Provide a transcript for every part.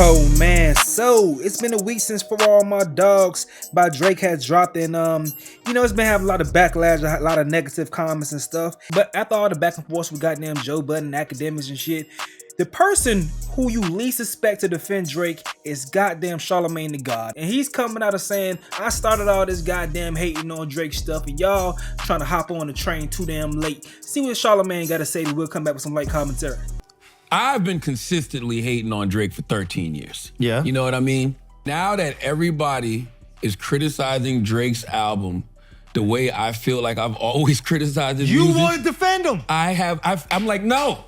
Oh man, so it's been a week since For All My Dogs by Drake has dropped, and it's been having a lot of backlash, a lot of negative comments and stuff. But after all the back and forth with goddamn Joe Budden, academics and shit, the person who you least expect to defend Drake is goddamn Charlamagne the God. And he's coming out of saying, I started all this goddamn hating on Drake stuff and y'all trying to hop on the train too damn late. See what Charlamagne got to say, and we'll come back with some light commentary. I've been consistently hating on Drake for 13 years. Yeah. You know what I mean? Now that everybody is criticizing Drake's album the way I feel like I've always criticized his music. You want to defend him. I'm like, no.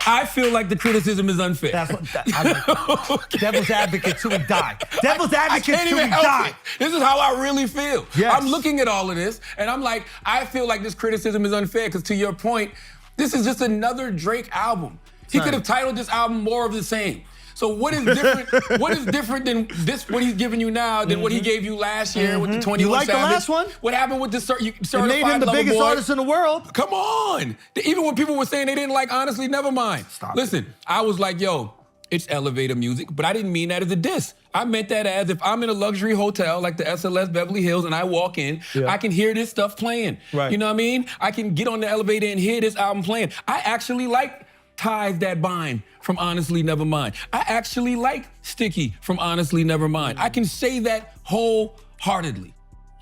I feel like the criticism is unfair. That's what, devil's advocate till we die. Devil's advocate I can't till we even help die. it. This is how I really feel. Yes. I'm looking at all of this, and I'm like, I feel like this criticism is unfair, because to your point, this is just another Drake album. He could have titled this album More of the Same. So what is different? What is different than this? What he's giving you now than what he gave you last year with the 21 You like Savage? the last one? What happened with the certified It made him the lover biggest boy? artist in the world. Come on. Even when people were saying they didn't like Honestly Nevermind. Stop Listen, I was like, yo, it's elevator music, but I didn't mean that as a diss. I meant that as if I'm in a luxury hotel like the SLS Beverly Hills and I walk in, I can hear this stuff playing. Right. You know what I mean? I can get on the elevator and hear this album playing. I actually like Ties That Bind from Honestly Nevermind. I actually like Sticky from Honestly Nevermind. I can say that wholeheartedly,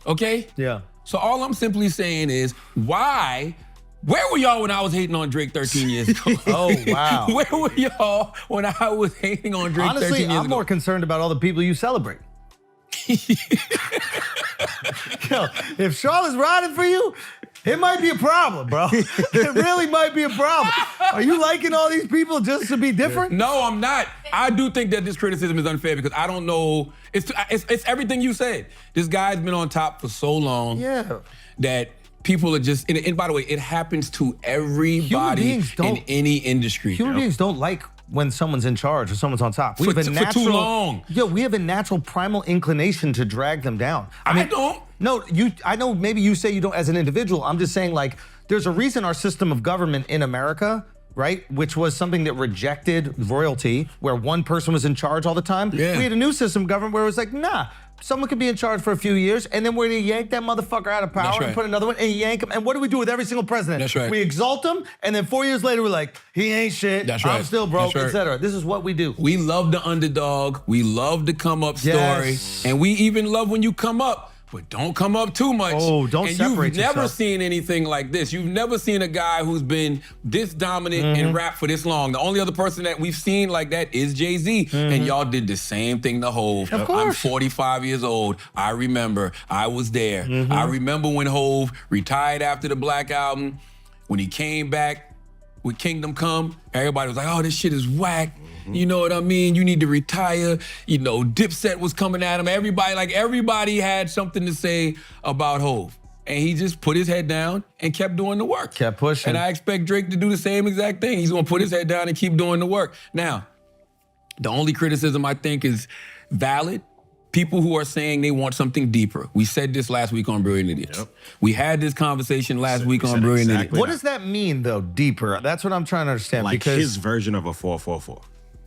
okay? Yeah. So all I'm simply saying is, where were y'all when I was hating on Drake 13 years ago? Oh, wow. Where were y'all when I was hating on Drake 13 Honestly, years ago? I'm more concerned about all the people you celebrate. Yo, if Charlotte's riding for you, it might be a problem, bro. It really might be a problem. Are you liking all these people just to be different? No, I'm not. I do think that this criticism is unfair because I don't know. It's everything you said. This guy's been on top for so long that people are just, and by the way, it happens to everybody in any industry. Human beings don't like when someone's in charge or someone's on top. For too long. Yo, we have a natural primal inclination to drag them down. I don't. No, I know maybe you say you don't as an individual. I'm just saying, like, there's a reason our system of government in America, right, which was something that rejected royalty, where one person was in charge all the time. Yeah. We had a new system of government where it was like, nah, someone could be in charge for a few years, and then we're gonna yank that motherfucker out of power and put another one and yank him. And what do we do with every single president? That's right. We exalt him, and then 4 years later, we're like, he ain't shit. That's right. I'm still broke, That's right. etc. This is what we do. We love the underdog. We love the come up story. Yes. And we even love when you come up, but don't come up too much. Oh, don't separate You've never yourself. seen anything like this. You've never seen a guy who's been this dominant in rap for this long. The only other person that we've seen like that is Jay-Z. And y'all did the same thing to Hov. Of course. I'm 45 years old. I remember. I was there. I remember when Hov retired after the Black Album. When he came back with Kingdom Come, everybody was like, oh, this shit is whack. You know what I mean? You need to retire. You know, Dipset was coming at him. Everybody had something to say about Hov. And he just put his head down and kept doing the work. Kept pushing. And I expect Drake to do the same exact thing. He's gonna put his head down and keep doing the work. Now, the only criticism I think is valid, people who are saying they want something deeper. We said this last week on Brilliant Idiots. Yep. We had this conversation last week on Brilliant Idiots. What does that mean, though, deeper? That's what I'm trying to understand. Like because his version of a 444.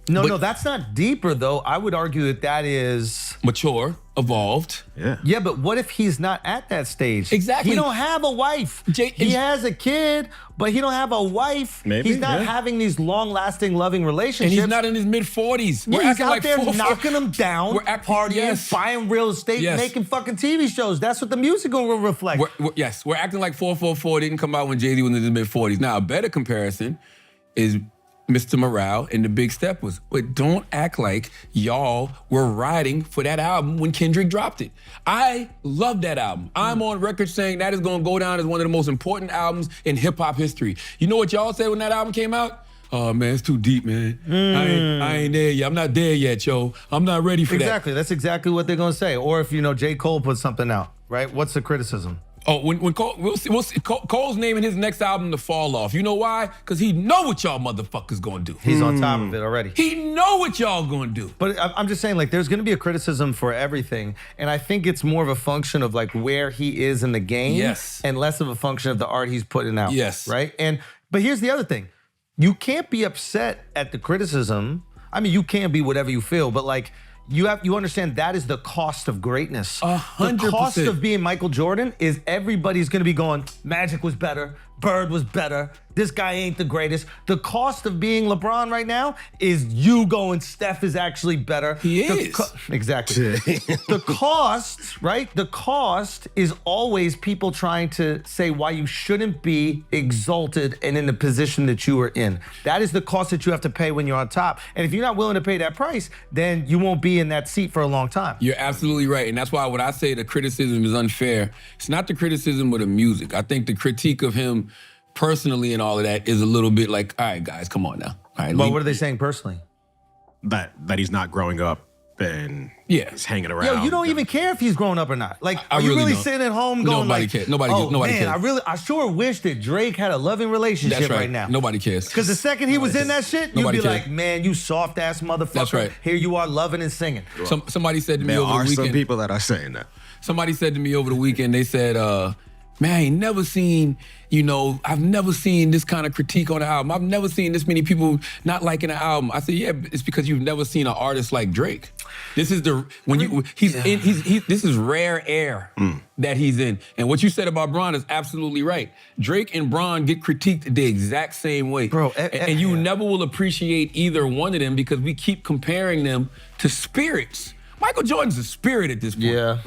No, that's not deeper, though. I would argue that is Mature, evolved. Yeah. Yeah, but what if he's not at that stage? Exactly. He don't have a wife. He has a kid, but he don't have a wife. Maybe, he's not having these long-lasting, loving And relationships. he's not in his mid-40s. Yeah, he's out there knocking them down, We're acting- partying, yes. buying real estate, Yes. making fucking TV shows. That's what the music will reflect. We're acting like 444 didn't come out when Jay-Z was in his mid-40s. Now, a better comparison is Mr. Morale and the Big Steppers. But don't act like y'all were riding for that album when Kendrick dropped it. I love that album. I'm on record saying that is gonna go down as one of the most important albums in hip-hop history. You know what y'all said when that album came out? Oh man, it's too deep, man. I ain't there yet. I'm not there yet, yo. I'm not ready for that. Exactly. That's exactly what they're gonna say. Or if J. Cole puts something out, right? What's the criticism? Oh, when Cole, we'll see. Cole's naming his next album The Fall Off. You know why? Because he know what y'all motherfuckers gonna do. He's on top of it already. He know what y'all gonna do. But I'm just saying, like, there's gonna be a criticism for everything. And I think it's more of a function of, like, where he is in the game. Yes. And less of a function of the art he's putting out. Yes. Right? But here's the other thing. You can't be upset at the criticism. I mean, you can be whatever you feel, but like, you understand that is the cost of greatness. 100%. The cost of being Michael Jordan is everybody's gonna be going, Magic was better, Bird was better, this guy ain't the greatest. The cost of being LeBron right now is you going, Steph is actually better. He is. Exactly. The cost, right? The cost is always people trying to say why you shouldn't be exalted and in the position that you are in. That is the cost that you have to pay when you're on top. And if you're not willing to pay that price, then you won't be in that seat for a long time. You're absolutely right. And that's why when I say the criticism is unfair, it's not the criticism of the music. I think the critique of him personally and all of that is a little bit like, all right, guys, come on now. All right, But what are they saying personally? That he's not growing up and he's hanging around. Yo, you don't even care if he's grown up or not. Like, I are you really really don't. sitting at home going Nobody like, cares. Nobody oh, cares. man, I sure wish that Drake had a loving relationship That's right now. Nobody cares. Because the second he was in that shit, you'd Nobody be cares. like, man, you soft ass motherfucker. That's right. Here you are loving and singing. Somebody said to me There over the are weekend. some people that are saying that. Somebody said to me over the weekend, they said, man, I ain't never seen, I've never seen this kind of critique on the album. I've never seen this many people not liking the album. I said, yeah, it's because you've never seen an artist like Drake. This is this is rare air that he's in. And what you said about Bron is absolutely right. Drake and Bron get critiqued the exact same way. Bro, and you never will appreciate either one of them because we keep comparing them to spirits. Michael Jordan's a spirit at this point. Yeah.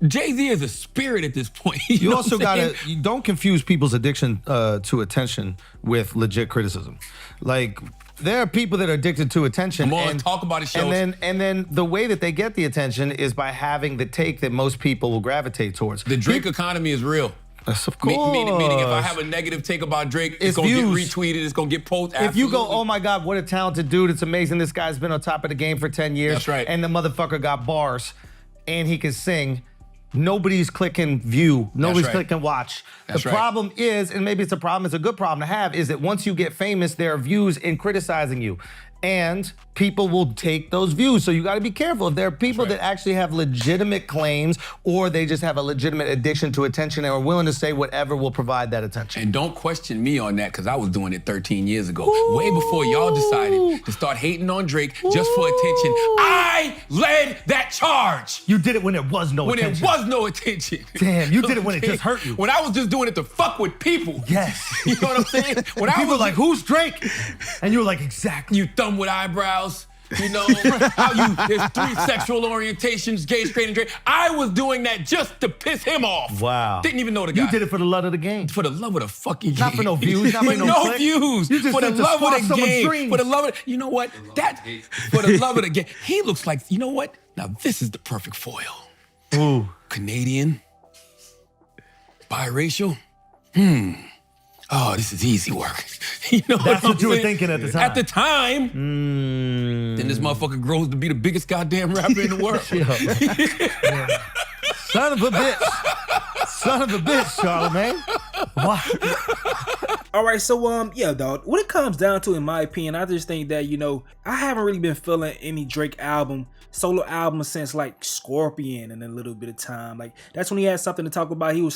Jay-Z is a spirit at this point. You know also what I'm saying? you don't confuse people's addiction to attention with legit criticism. Like, there are people that are addicted to attention. Come on, talk about it, shows. And then the way that they get the attention is by having the take that most people will gravitate towards. The Drake economy is real. Yes, of course. Meaning if I have a negative take about Drake, it's going to get views. retweeted, it's going to get posted. If you go, oh my God, what a talented dude, it's amazing this guy's been on top of the game for 10 years. That's right. And the motherfucker got bars and he can sing. Nobody's clicking view. Nobody's right. clicking watch. That's the right. problem is, and maybe it's a problem, it's a good problem to have, is that once you get famous, there are views in criticizing you. And people will take those views. So you got to be careful. If there are people that actually have legitimate claims or they just have a legitimate addiction to attention and are willing to say whatever will provide that attention. And don't question me on that because I was doing it 13 years ago. Way before y'all decided to start hating on Drake just for attention. I led that charge. You did it when there was no When attention. there was no attention. Damn, you did it when it Okay? just hurt you. When I was just doing it to fuck with people. Yes. You know what I'm saying? When I People was were like, who's Drake? And you were like, exactly. you thumb with eyebrows. There's 3 sexual orientations, gay, straight, and Drake. I was doing that just to piss him off. Wow. Didn't even know the guy. You did it for the love of the game. For the love of the fucking game. Not for no views, not for For no no clicks. views. You just For the did to love squash of the someone's game. dreams. For the love of the, you know what? For the love of the game. He looks like, you know what? Now this is the perfect foil. Ooh. Canadian. Biracial. Oh, this is easy work. You know That's I'm what you were saying? thinking at the time. At the time. Then this motherfucker grows to be the biggest goddamn rapper in the world. Yeah. Son of a bitch. Son of a bitch, Charlamagne. Wow. All right, so yeah, dog. When it comes down to, in my opinion, I just think that I haven't really been feeling any Drake solo album since like Scorpion and a little bit of time. Like that's when he had something to talk about. He was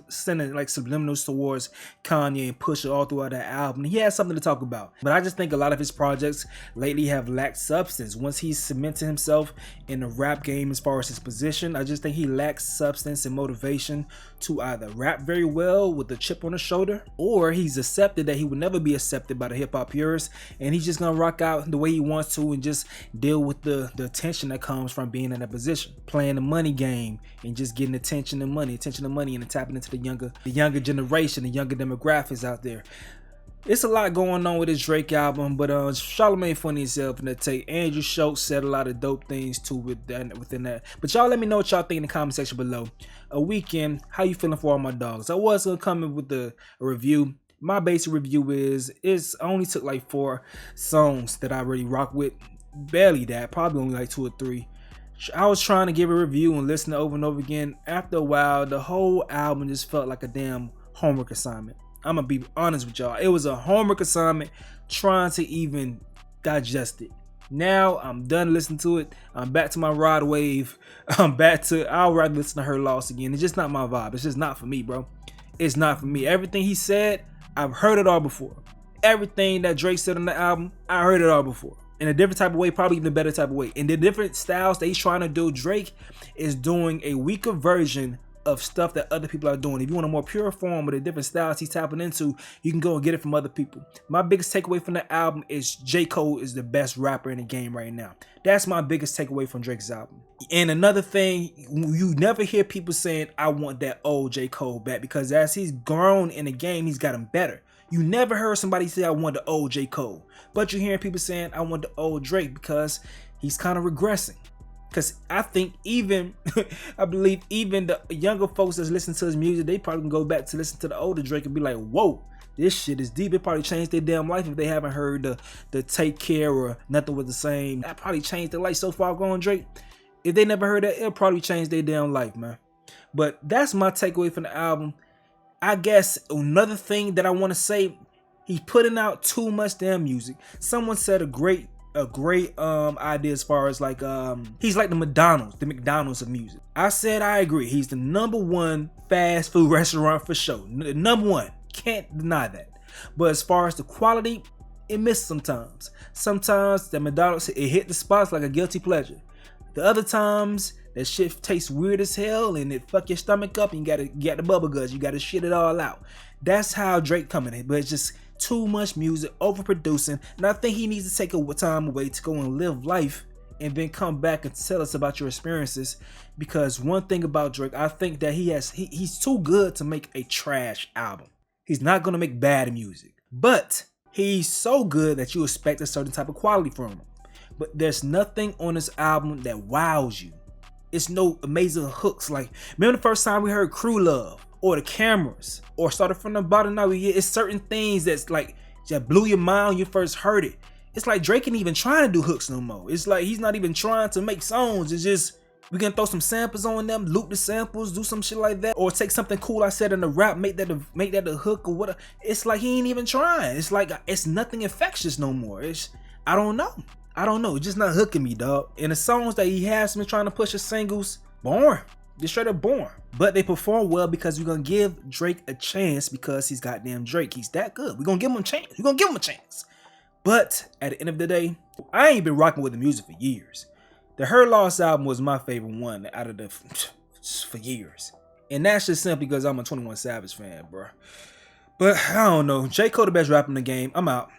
sending like subliminals towards Kanye and Pusha all throughout that album. He had something to talk about. But I just think a lot of his projects lately have lacked substance. Once he's cemented himself in the rap game as far as his position, I just think he lacks substance and motivation to either rap very well with a chip on his shoulder, or he's accepted that he would never be accepted by the hip-hop purists, and he's just gonna rock out the way he wants to and just deal with the attention that comes from being in that position, playing the money game and just getting attention and money, and tapping into the younger generation, the younger demographics out there. It's a lot going on with this Drake album, but Charlamagne funny himself in the take. Andrew Schultz said a lot of dope things too within that. But y'all let me know what y'all think in the comment section below. A weekend, how you feeling for all my dogs? I was gonna come in with a review. My basic review is I only took like 4 songs that I really rock with. Barely that, probably only like 2 or 3. I was trying to give a review and listen to it over and over again. After a while, the whole album just felt like a damn homework assignment. I'm gonna be honest with y'all. It was a homework assignment trying to even digest it. Now I'm done listening to it. I'm back to my Rod Wave. I'd rather listen to Her Loss again. It's just not my vibe. It's just not for me, bro. It's not for me. Everything he said, I've heard it all before. Everything that Drake said on the album, I heard it all before. in a different type of way, probably even a better type of way. And the different styles that he's trying to do, Drake is doing a weaker version of stuff that other people are doing. If you want a more pure form with the different styles he's tapping into, you can go and get it from other people. My biggest takeaway from the album is J. Cole is the best rapper in the game right now. That's my biggest takeaway from Drake's album. And another thing, you never hear people saying, I want that old J. Cole back, because as he's grown in the game, he's gotten better. You never heard somebody say, I want the old J. Cole. But you're hearing people saying, I want the old Drake, because he's kind of regressing. Because I think I believe even the younger folks that's listening to his music, they probably can go back to listen to the older Drake and be like, whoa, this shit is deep. It probably changed their damn life if they haven't heard the Take Care or Nothing Was the Same. That probably changed their life. So far gone, Drake. If they never heard that, it'll probably change their damn life, man. But that's my takeaway from the album. I guess another thing that I want to say, he's putting out too much damn music. Someone said a great idea as far as like he's like the McDonald's of music. I said I agree. He's the #1 fast food restaurant for sure. #1. Can't deny that. But as far as the quality, it missed sometimes. Sometimes the McDonald's, it hit the spots like a guilty pleasure. The other times that shit tastes weird as hell and it fuck your stomach up and you got the bubble guts. You gotta shit it all out. That's how Drake coming in. But it's just too much music, overproducing, and I think he needs to take a time away to go and live life and then come back and tell us about your experiences. Because one thing about Drake, I think that he's too good to make a trash album. He's not gonna make bad music, but he's so good that you expect a certain type of quality from him. But there's nothing on this album that wows you. It's no amazing hooks. Like, remember the first time we heard Crew Love? Or The Cameras, or Started From the Bottom. Now it's certain things that's like that blew your mind when you first heard it. It's like Drake ain't even trying to do hooks no more. It's like he's not even trying to make songs. It's just we can throw some samples on them, loop the samples, do some shit like that, or take something cool I said in the rap, make that the hook or whatever. It's like he ain't even trying. It's like it's nothing infectious no more. I don't know. It's just not hooking me, dog. And the songs that he has been trying to push as singles, boring. They're straight up boring. But they perform well because we're going to give Drake a chance because he's goddamn Drake. He's that good. We're going to give him a chance. But at the end of the day, I ain't been rocking with the music for years. The Her Loss album was my favorite one out of for years. And that's just simply because I'm a 21 Savage fan, bro. But I don't know. J. Cole the best rapper in the game. I'm out.